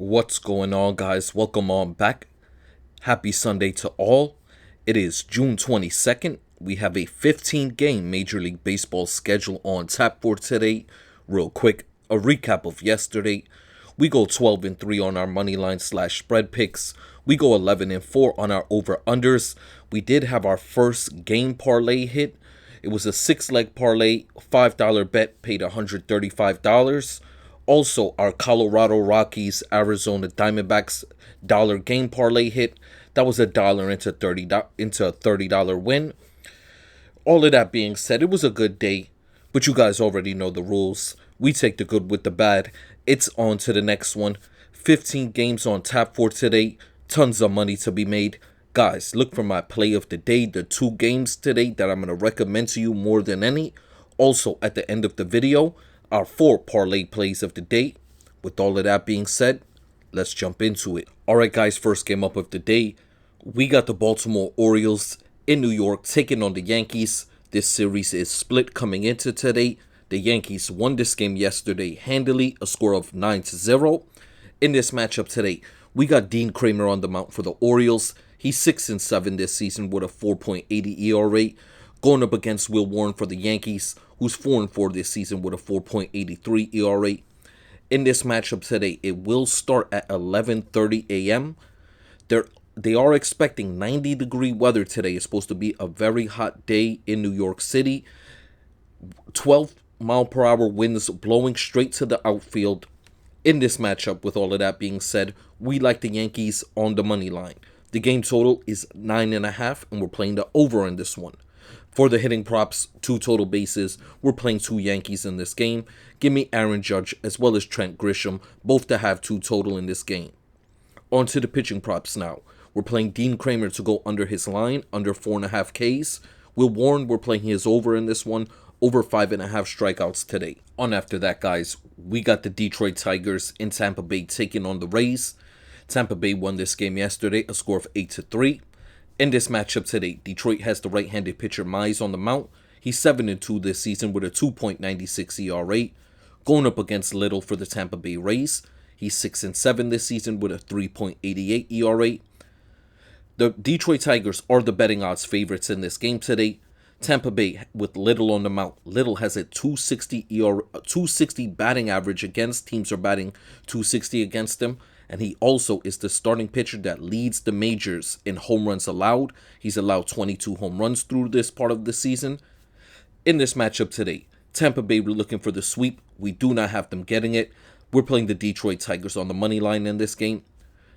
What's going on, guys? Welcome on back. Happy Sunday to all. It is June 22nd. We have a 15-game Major League Baseball schedule on tap for today. Real quick, a recap of yesterday. We go 12-3 on our money line / spread picks. We go 11-4 on our over-unders. We did have our first game parlay hit. It was a 6-leg parlay, $5 bet, paid $135. Also, our Colorado Rockies, Arizona Diamondbacks dollar game parlay hit. That was $1 into a $30 win. All of that being said, it was a good day, but you guys already know the rules. We take the good with the bad. It's on to the next one. 15 games on tap for today. Tons of money to be made. Guys, look for my play of the day, the 2 games today that I'm going to recommend to you more than any. Also, at the end of the video, our 4 parlay plays of the day. With all of that being said, let's jump into it. Alright guys, first game up of the day. We got the Baltimore Orioles in New York taking on the Yankees. This series is split coming into today. The Yankees won this game yesterday handily, a score of 9-0. In this matchup today, we got Dean Kramer on the mound for the Orioles. He's 6-7 this season with a 4.80 ERA. Going up against Will Warren for the Yankees, who's 4-4 this season with a 4.83 ERA. In this matchup today, it will start at 11:30 a.m. They are expecting 90-degree weather today. It's supposed to be a very hot day in New York City. 12-mile-per-hour winds blowing straight to the outfield. In this matchup, with all of that being said, we like the Yankees on the money line. The game total is 9.5, and we're playing the over in this one. For the hitting props, 2 total bases, we're playing 2 Yankees in this game. Give me Aaron Judge as well as Trent Grisham, both to have 2 total in this game. On to the pitching props now. We're playing Dean Kramer to go under his line, under 4.5 Ks. Will Warren, we're playing his over in this one, over 5.5 strikeouts today. On after that, guys, we got the Detroit Tigers in Tampa Bay taking on the Rays. Tampa Bay won this game yesterday, a score of 8-3. In this matchup today, Detroit has the right-handed pitcher Mize on the mound. He's 7-2 this season with a 2.96 ERA. Going up against Little for the Tampa Bay Rays. He's 6-7 this season with a 3.88 ERA. The Detroit Tigers are the betting odds favorites in this game today. Tampa Bay with Little on the mound. Little has a 260 ERA, 260 batting average against. Teams are batting 260 against him. And he also is the starting pitcher that leads the majors in home runs allowed. He's allowed 22 home runs through this part of the season. In this matchup today, Tampa Bay, we're looking for the sweep. We do not have them getting it. We're playing the Detroit Tigers on the money line in this game.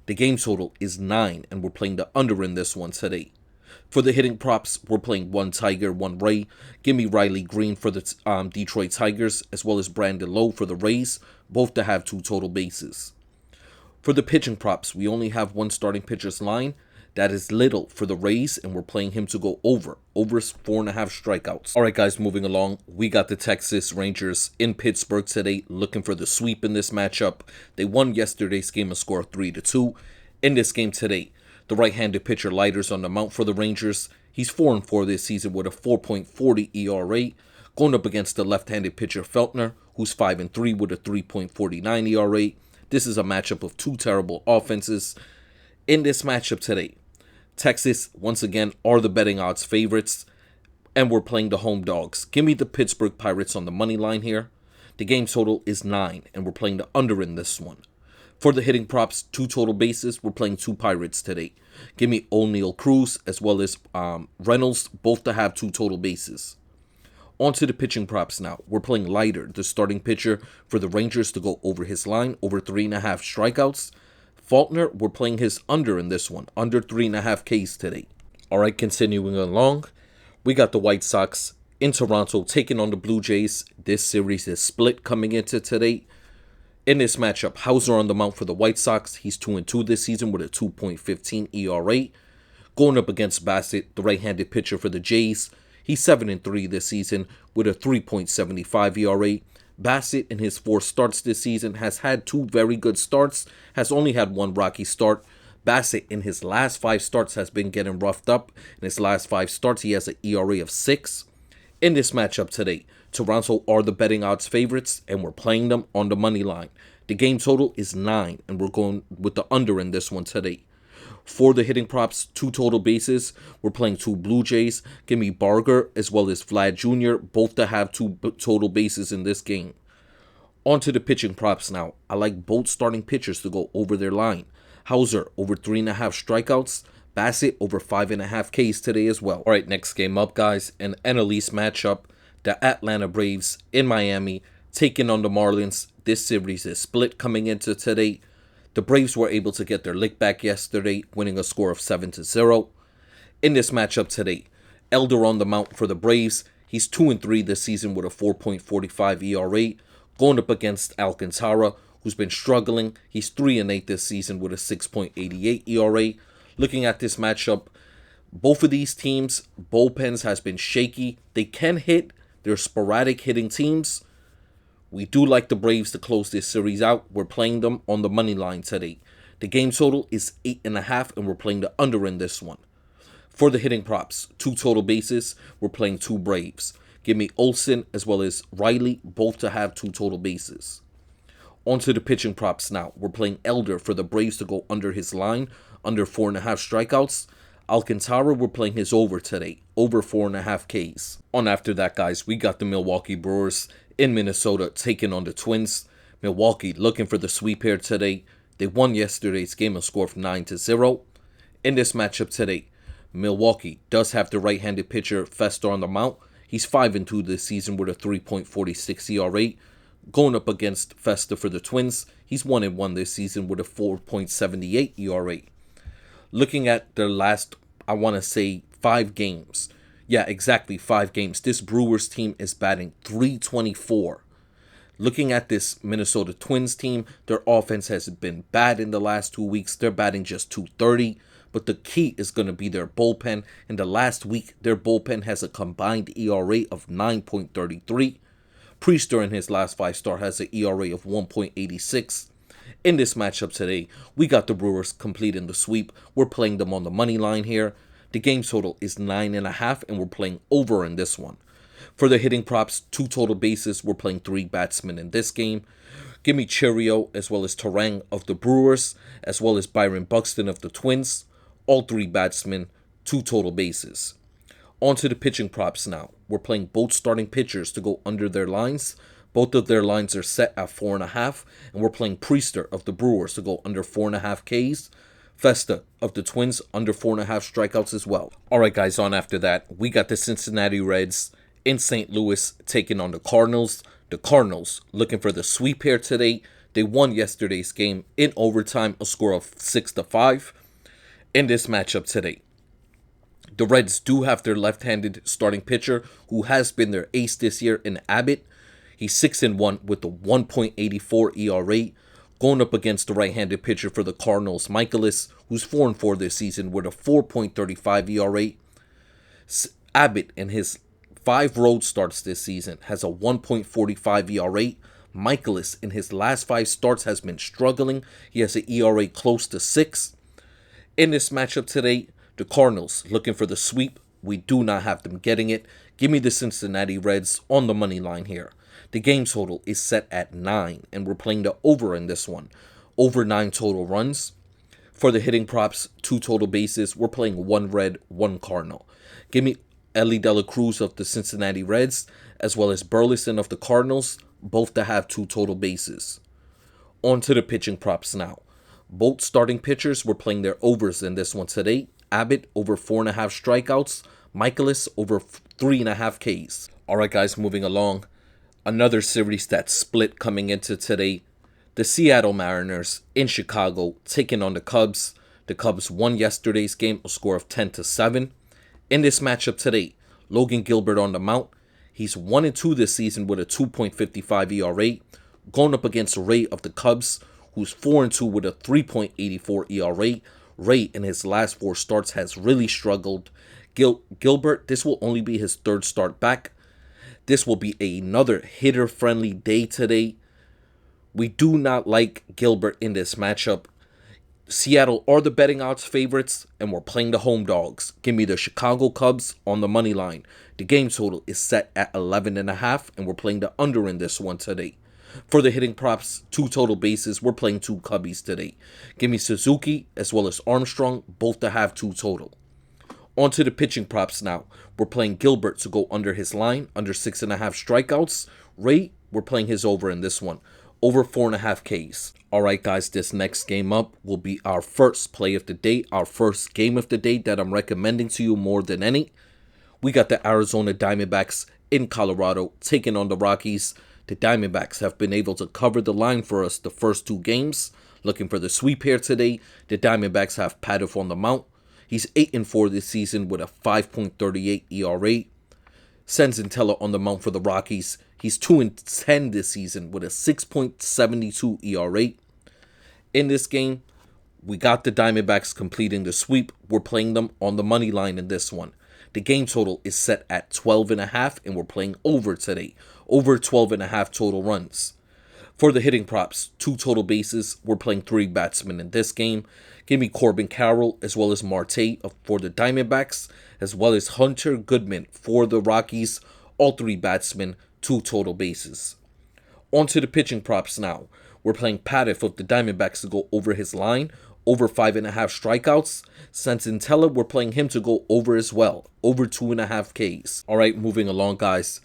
The game total is 9, and we're playing the under in this one today. For the hitting props, we're playing 1 Tiger, 1 Ray. Give me Riley Green for the Detroit Tigers, as well as Brandon Lowe for the Rays, both to have 2 total bases. For the pitching props, we only have 1 starting pitcher's line. That is Little for the Rays, and we're playing him to go over 4.5 strikeouts. All right, guys, moving along. We got the Texas Rangers in Pittsburgh today, looking for the sweep in this matchup. They won yesterday's game, a score of 3-2. In this game today, the right-handed pitcher Leiter's on the mound for the Rangers. He's 4-4 this season with a 4.40 ERA. Going up against the left-handed pitcher Feltner, who's 5-3 with a 3.49 ERA. This is a matchup of 2 terrible offenses. In this matchup today, Texas, once again, are the betting odds favorites, and we're playing the home dogs. Give me the Pittsburgh Pirates on the money line here. The game total is 9, and we're playing the under in this one. For the hitting props, 2 total bases, we're playing 2 Pirates today. Give me O'Neal Cruz as well as Reynolds, both to have 2 total bases. On to the pitching props now. We're playing Leiter, the starting pitcher for the Rangers, to go over his line, over 3.5 strikeouts. Faulkner, we're playing his under in this one, under 3.5 Ks today. All right, continuing along, we got the White Sox in Toronto taking on the Blue Jays. This series is split coming into today. In this matchup, Hauser on the mound for the White Sox. He's 2-2 this season with a 2.15 ERA. Going up against Bassett, the right-handed pitcher for the Jays. He's 7-3 this season with a 3.75 ERA. Bassett, in his 4 starts this season, has had 2 very good starts, has only had 1 rocky start. Bassett, in his last 5 starts, has been getting roughed up. In his last 5 starts, he has an ERA of 6. In this matchup today, Toronto are the betting odds favorites, and we're playing them on the money line. The game total is 9, and we're going with the under in this one today. For the hitting props, 2 total bases, we're playing 2 Blue Jays. Give me Barger as well as Vlad Jr., both to have 2 total bases in this game. On to the pitching props now. I like both starting pitchers to go over their line. Hauser over 3.5 strikeouts. Bassett over 5.5 Ks today as well. All right, next game up, guys. An NL East matchup. The Atlanta Braves in Miami taking on the Marlins. This series is split coming into today. The Braves were able to get their lick back yesterday, winning a score of 7-0. In this matchup today, Elder on the mound for the Braves. He's 2-3 this season with a 4.45 ERA. Going up against Alcantara, who's been struggling. He's 3-8 this season with a 6.88 ERA. Looking at this matchup, both of these teams' bullpens has been shaky. They can hit. They're sporadic hitting teams. We do like the Braves to close this series out. We're playing them on the money line today. The game total is 8.5, and we're playing the under in this one. For the hitting props, 2 total bases, we're playing 2 Braves. Give me Olsen as well as Riley, both to have 2 total bases. On to the pitching props now. We're playing Elder for the Braves to go under his line, under 4.5 strikeouts. Alcantara, we're playing his over today, over 4.5 Ks. On after that, guys, we got the Milwaukee Brewers in Minnesota taking on the Twins. Milwaukee looking for the sweep here today. They won yesterday's game, a score of 9-0. In this matchup today, Milwaukee does have the right-handed pitcher Fester on the mound. He's 5-2 this season with a 3.46 ERA. Going up against Fester for the Twins, he's 1-1 this season with a 4.78 ERA. Looking at their last, I want to say, 5 games. Yeah, exactly 5 games. This Brewers team is batting .324. Looking at this Minnesota Twins team, their offense has been bad in the last 2 weeks. They're batting just .230. But the key is going to be their bullpen. In the last week, their bullpen has a combined ERA of 9.33. Priester in his last 5 starts has an ERA of 1.86. In this matchup today, we got the Brewers completing the sweep. We're playing them on the money line here. The game total is 9.5, and we're playing over in this one. For the hitting props, 2 total bases, we're playing 3 batsmen in this game. Give me Cheerio as well as Terang of the Brewers, as well as Byron Buxton of the Twins. All 3 batsmen, 2 total bases. On to the pitching props now. We're playing both starting pitchers to go under their lines. Both of their lines are set at 4.5, and we're playing Priester of the Brewers to go under 4.5 Ks. Festa of the Twins under 4.5 strikeouts as well. Alright guys, on after that, we got the Cincinnati Reds in St. Louis taking on the Cardinals. The Cardinals looking for the sweep here today. They won yesterday's game in overtime, a score of 6-5. In this matchup today, the Reds do have their left-handed starting pitcher who has been their ace this year in Abbott. He's 6-1 with a 1.84 ERA. Going up against the right-handed pitcher for the Cardinals, Michaelis, who's 4-4 this season with a 4.35 ERA. Abbott, in his 5 road starts this season, has a 1.45 ERA. Michaelis, in his last 5 starts, has been struggling. He has an ERA close to 6. In this matchup today, the Cardinals looking for the sweep. We do not have them getting it. Give me the Cincinnati Reds on the money line here. The game total is set at 9, and we're playing the over in this one. Over 9 total runs. For the hitting props, 2 total bases. We're playing 1 Red, 1 Cardinal. Give me Ellie De La Cruz of the Cincinnati Reds, as well as Burleson of the Cardinals, both to have 2 total bases. On to the pitching props now. Both starting pitchers were playing their overs in this one today. Abbott over 4.5 strikeouts. Michaelis over 3.5 Ks. Alright guys, moving along. Another series that's split coming into today. The Seattle Mariners in Chicago taking on the Cubs. The Cubs won yesterday's game, a score of 10-7. In this matchup today, Logan Gilbert on the mound. He's 1-2 this season with a 2.55 ERA. Going up against Ray of the Cubs, who's 4-2 with a 3.84 ERA. Ray, in his last 4 starts, has really struggled. Gilbert, this will only be his 3rd start back. This will be another hitter-friendly day today. We do not like Gilbert in this matchup. Seattle are the betting odds favorites, and we're playing the home dogs. Give me the Chicago Cubs on the money line. The game total is set at 11.5, and we're playing the under in this one today. For the hitting props, 2 total bases, we're playing 2 Cubbies today. Give me Suzuki as well as Armstrong, both to have 2 total. On to the pitching props now. We're playing Gilbert to go under his line, under 6.5 strikeouts. Ray, we're playing his over in this one, over 4.5 Ks. Alright guys, this next game up will be our first play of the day, our first game of the day that I'm recommending to you more than any. We got the Arizona Diamondbacks in Colorado taking on the Rockies. The Diamondbacks have been able to cover the line for us the first 2 games. Looking for the sweep here today. The Diamondbacks have Padres on the mount. He's 8-4 this season with a 5.38 ERA. Senzatella on the mount for the Rockies. He's 2-10 this season with a 6.72 ERA. In this game, we got the Diamondbacks completing the sweep. We're playing them on the money line in this one. The game total is set at 12.5, and we're playing over today. Over 12.5 total runs. For the hitting props, 2 total bases. We're playing 3 batsmen in this game. Give me Corbin Carroll as well as Marte for the Diamondbacks, as well as Hunter Goodman for the Rockies. All 3 batsmen, 2 total bases. On to the pitching props now. We're playing Paddock of the Diamondbacks to go over his line, over 5.5 strikeouts. Senzatella, we're playing him to go over as well, over 2.5 Ks. Alright, moving along guys.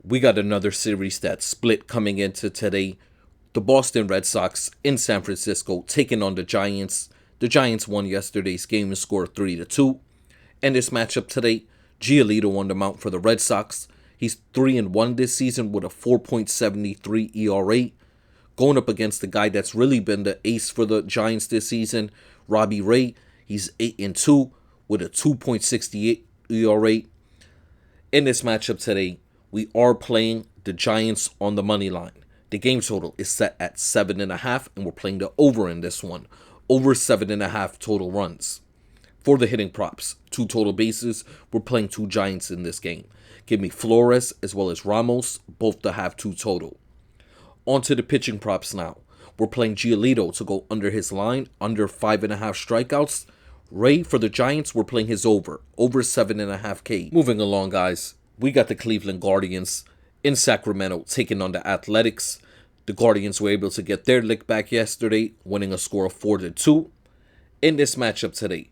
We got another series that's split coming into today. The Boston Red Sox in San Francisco taking on the Giants. The Giants won yesterday's game and scored 3-2. In this matchup today, Giolito on the mount for the Red Sox. He's 3-1 this season with a 4.73 ERA. Going up against the guy that's really been the ace for the Giants this season, Robbie Ray. He's 8-2 with a 2.68 ERA. In this matchup today, we are playing the Giants on the money line. The game total is set at 7.5, and we're playing the over in this one. Over 7.5 total runs. For the hitting props, 2 total bases, we're playing 2 Giants in this game. Give me Flores as well as Ramos, both to have 2 total. On to the pitching props now. We're playing Giolito to go under his line, under 5.5 strikeouts. Ray for the Giants, we're playing his over 7.5 K. Moving along, guys, we got the Cleveland Guardians in Sacramento taking on the Athletics. The Guardians were able to get their lick back yesterday, winning a score of 4-2. In this matchup today,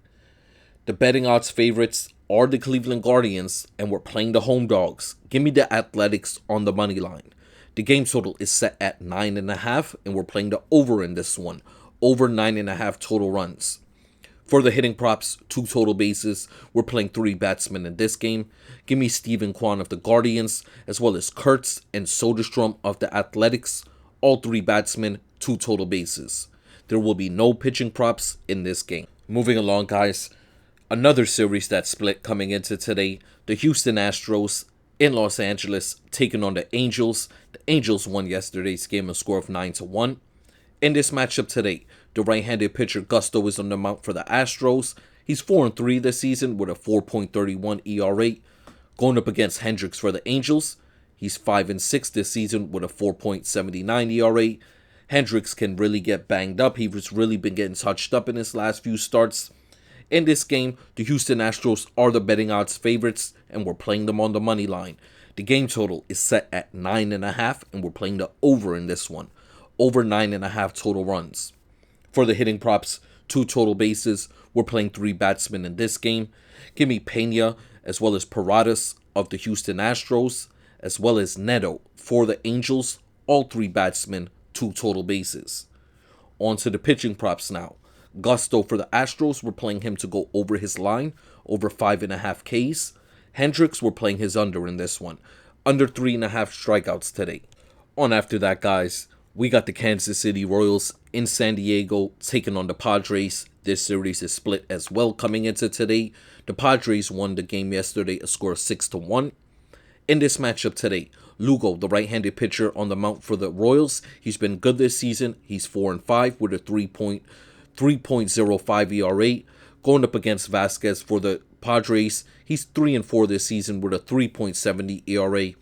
the betting odds favorites are the Cleveland Guardians, and we're playing the home dogs. Give me the Athletics on the money line. The game total is set at 9.5, and we're playing the over in this one. Over 9.5 total runs. For the hitting props, 2 total bases. We're playing 3 batsmen in this game. Give me Steven Kwan of the Guardians, as well as Kurtz and Soderstrom of the Athletics. All 3 batsmen, 2 total bases. There will be no pitching props in this game. Moving along, guys. Another series that's split coming into today. The Houston Astros in Los Angeles taking on the Angels. The Angels won yesterday's game a score of 9-1. In this matchup today, the right-handed pitcher Gusto is on the mount for the Astros. He's 4-3 this season with a 4.31 ERA. Going up against Hendricks for the Angels. He's 5-6 this season with a 4.79 ERA. Hendricks can really get banged up. He's really been getting touched up in his last few starts. In this game, the Houston Astros are the betting odds favorites, and we're playing them on the money line. The game total is set at 9.5, and we're playing the over in this one. Over 9.5 total runs. For the hitting props, 2 total bases. We're playing 3 batsmen in this game. Give me Pena as well as Paradas of the Houston Astros, as well as Neto for the Angels. All 3 batsmen, 2 total bases. On to the pitching props now. Gusto for the Astros, we're playing him to go over his line, over 5.5 Ks. Hendricks, we're playing his under in this one, under 3.5 strikeouts today. On after that, guys, we got the Kansas City Royals in San Diego taking on the Padres. This series is split as well coming into today. The Padres won the game yesterday, a score of 6-1. In this matchup today, Lugo, the right-handed pitcher on the mount for the Royals, he's been good this season. He's 4-5 with a 3.05 ERA. Going up against Vasquez for the Padres, he's 3-4 this season with a 3.70 ERA.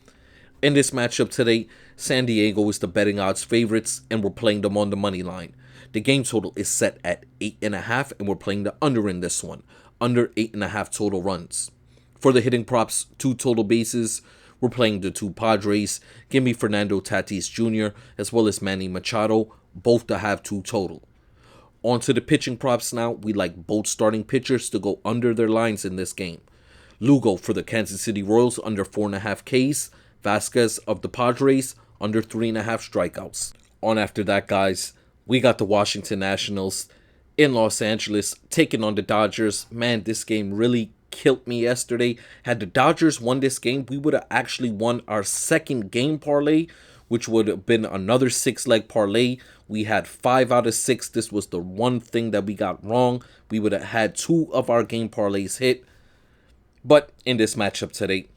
In this matchup today, San Diego is the betting odds favorites, and we're playing them on the money line. The game total is set at 8.5, and we're playing the under in this one, under 8.5 total runs. For the hitting props, 2 total bases. we're playing the two Padres. Give me Fernando Tatis Jr. as well as Manny Machado, both to have 2 total. On to the pitching props now. We like both starting pitchers to go under their lines in this game. Lugo for the Kansas City Royals under 4.5 Ks. Vasquez of the Padres under 3.5 strikeouts. On after that, guys, we got the Washington Nationals in Los Angeles taking on the Dodgers. Man, this game really killed me yesterday. Had the Dodgers won this game, we would have actually won our second game parlay, which would have been another 6-leg parlay. We had 5 out of 6. This was the one thing that we got wrong. We would have had 2 of our game parlays hit. But in this matchup today,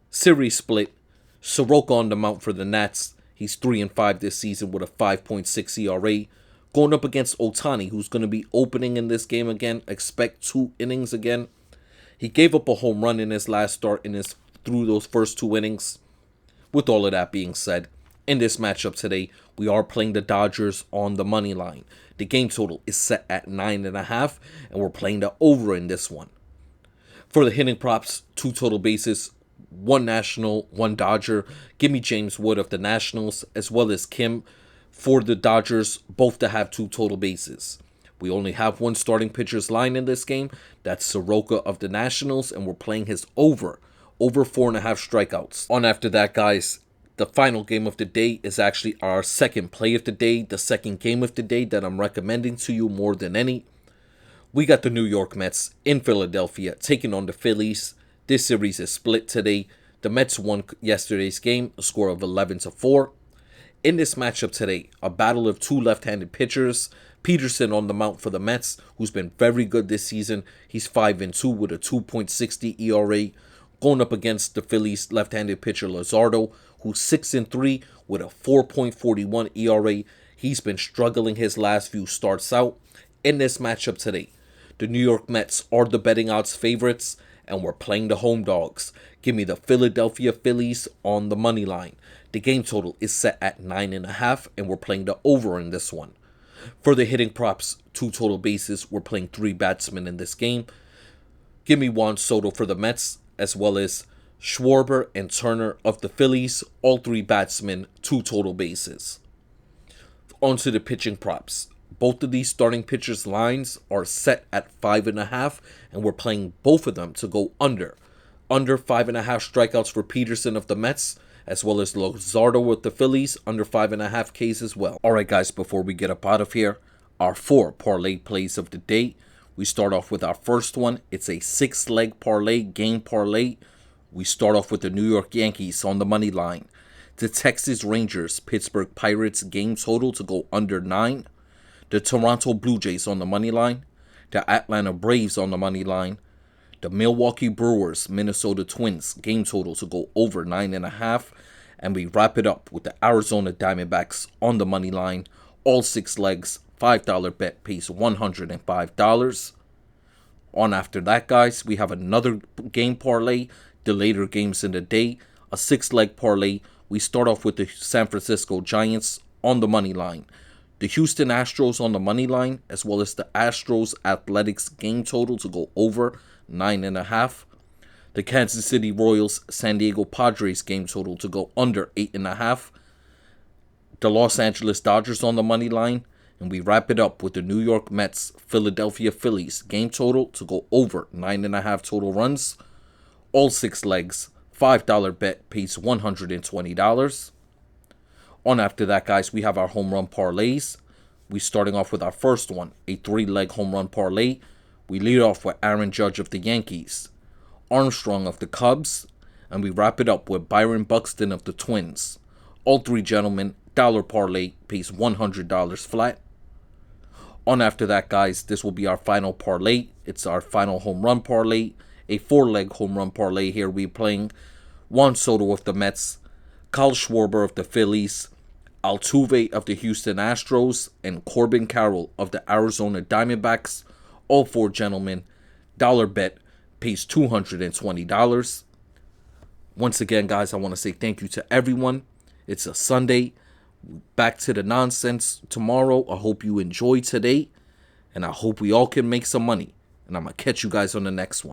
series split. Soroka on the mound for the Nats. He's 3-5 this season with a 5.6 ERA. Going up against Ohtani, who's going to be opening in this game again. Expect 2 innings again. He gave up a home run in his last start through those first 2 innings. With all of that being said, in this matchup today, we are playing the Dodgers on the money line. The game total is set at 9.5, and we're playing the over in this one. For the hitting props, 2 total bases, 1 National, 1 Dodger. Give me James Wood of the Nationals as well as Kim for the Dodgers, both to have 2 total bases. We only have 1 starting pitcher's line in this game. That's Soroka of the Nationals, and we're playing his over 4.5 strikeouts. On after that, guys, the final game of the day is actually our second play of the day, the second game of the day that I'm recommending to you more than any. We got the New York Mets in Philadelphia taking on the Phillies. This series is split today. The Mets won yesterday's game, a score of 11-4. In this matchup today, a battle of 2 left-handed pitchers. Peterson on the mound for the Mets, who's been very good this season. He's 5-2 with a 2.60 ERA. Going up against the Phillies left-handed pitcher Luzardo, who's 6-3 with a 4.41 ERA. He's been struggling his last few starts out. In this matchup today, the New York Mets are the betting odds favorites, and we're playing the home dogs. Give me the Philadelphia Phillies on the money line. The game total is set at 9.5, and we're playing the over in this one. For the hitting props, 2 total bases, we're playing 3 batsmen in this game. Give me Juan Soto for the Mets, as well as Schwarber and Turner of the Phillies, all 3 batsmen, 2 total bases. On to the pitching props. Both of these starting pitchers' lines are set at 5.5, and we're playing both of them to go under. Under 5.5 strikeouts for Peterson of the Mets, as well as Luzardo with the Phillies, under 5.5 Ks as well. Alright guys, before we get up out of here, our 4 parlay plays of the day. We start off with our first one. It's a 6-leg parlay, game parlay. We start off with the New York Yankees on the money line. The Texas Rangers, Pittsburgh Pirates game total to go under 9. The Toronto Blue Jays on the money line. The Atlanta Braves on the money line. The Milwaukee Brewers, Minnesota Twins game total to go over 9.5. And we wrap it up with the Arizona Diamondbacks on the money line. All 6 legs, $5 bet pays $105. On after that, guys, we have another game parlay, the later games in the day, a 6-leg parlay. We start off with the San Francisco Giants on the money line. The Houston Astros on the money line, as well as the Astros Athletics game total to go over 9.5. The Kansas City Royals San Diego Padres game total to go under 8.5. The Los Angeles Dodgers on the money line. And we wrap it up with the New York Mets Philadelphia Phillies game total to go over 9.5 total runs. All 6 legs, $5 bet pays $120. On after that, guys, we have our home run parlays. We're starting off with our first one, a 3-leg home run parlay. We lead off with Aaron Judge of the Yankees, Armstrong of the Cubs, and we wrap it up with Byron Buxton of the Twins. All 3 gentlemen, dollar parlay pays $100 flat. On after that, guys, this will be our final parlay. It's our final home run parlay, a 4-leg home run parlay here. We're playing Juan Soto of the Mets, Kyle Schwarber of the Phillies, Altuve of the Houston Astros, and Corbin Carroll of the Arizona Diamondbacks. All 4 gentlemen, dollar bet pays $220. Once again, guys, I want to say thank you to everyone. It's a Sunday. Back to the nonsense tomorrow. I hope you enjoyed today, and I hope we all can make some money. And I'm going to catch you guys on the next one.